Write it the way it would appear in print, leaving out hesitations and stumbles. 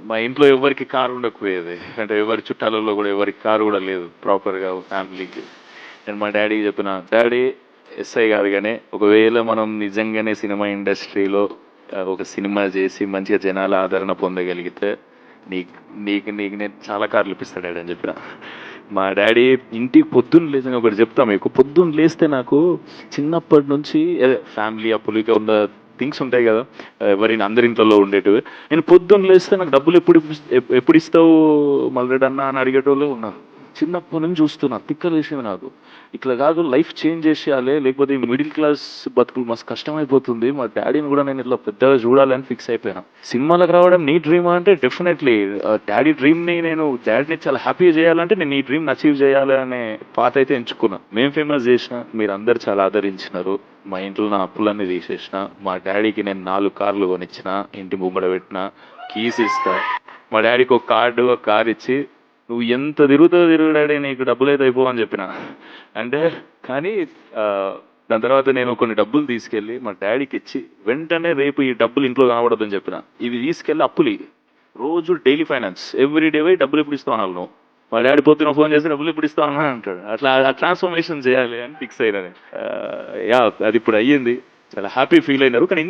మా ఇంట్లో ఎవరికి కారు ఉండకపోయేది, అంటే ఎవరి చుట్టాలలో కూడా ఎవరికి కారు కూడా లేదు ప్రాపర్గా ఫ్యామిలీకి. నేను మా డాడీకి చెప్పిన, డాడీ ఎస్ఐ కాదు కానీ ఒకవేళ మనం నిజంగానే సినిమా ఇండస్ట్రీలో ఒక సినిమా చేసి మంచిగా జనాల ఆదరణ పొందగలిగితే నీకు నీకు నీకు నేను చాలా కార్లు ఇప్పిస్తాను డాడీ అని చెప్పిన. మా డాడీ ఇంటికి పొద్దున్న లేచిన ఒకటి చెప్తా మీకు, పొద్దున్న లేస్తే నాకు చిన్నప్పటి నుంచి ఫ్యామిలీ అప్పులు ఇక ఉన్న థింగ్స్ ఉంటాయి కదా, ఎవరైనా అందరి ఇంట్లో ఉండేటివి. నేను పొద్దున్న లేస్తే నాకు డబ్బులు ఎప్పుడు ఇస్తావు మల్లరెడ్డి అన్న అని అడిగేటోళ్ళు ఉన్నారు. చిన్నప్పటి నుంచి చూస్తున్నా, తిక్కలేసేవి నాకు. ఇట్లా కాదు, లైఫ్ చేంజ్ చేసేయాలి, లేకపోతే ఈ మిడిల్ క్లాస్ బతుకులు మస్తు కష్టమైపోతుంది. మా డాడీని కూడా నేను ఇట్లా పెద్దగా చూడాలని ఫిక్స్ అయిపోయాను. సినిమాలకు రావడం నీ డ్రీమ్ అంటే డెఫినెట్లీ డాడీ డ్రీమ్ని, నేను డాడీని చాలా హ్యాపీ చేయాలంటే నేను ఈ డ్రీమ్ని అచీవ్ చేయాలి అనే పాత అయితే ఎంచుకున్నా. మేము ఫేమస్ చేసిన, మీరు అందరు చాలా ఆదరించినారు. మా ఇంట్లో నా అప్పులన్నీ తీసేసిన, మా డాడీకి నేను 4 కార్లు కొనిచ్చిన, ఇంటి ముంగడ పెట్టిన, కీస్ ఇస్తా. మా డాడీకి ఒక కార్ ఇచ్చి, నువ్వు ఎంత తిరుగుతావు తిరుగు డాడీ, నీకు డబ్బులు అయితే అయిపోవు అని చెప్పిన. అంటే కానీ దాని తర్వాత నేను కొన్ని డబ్బులు తీసుకెళ్ళి మా డాడీకి ఇచ్చి, వెంటనే రేపు ఈ డబ్బులు ఇంట్లో కనబడదని చెప్పిన. ఇవి తీసుకెళ్ళి అప్పులు రోజు డైలీ ఫైనాన్స్ ఎవ్రీ డే పోయి డబ్బులు ఎప్పుడు ఇస్తావు అన్నాను నువ్వు. మా డాడీ పొద్దున ఫోన్ చేసి డబ్బులు ఎప్పుడు ఇస్తావు అన్నా అంటాడు. అట్లా ట్రాన్స్ఫర్మేషన్ చేయాలి అని ఫిక్స్ అయినా. యా, అది ఇప్పుడు అయ్యింది. చాలా హ్యాపీ ఫీల్ అయినారు. కానీ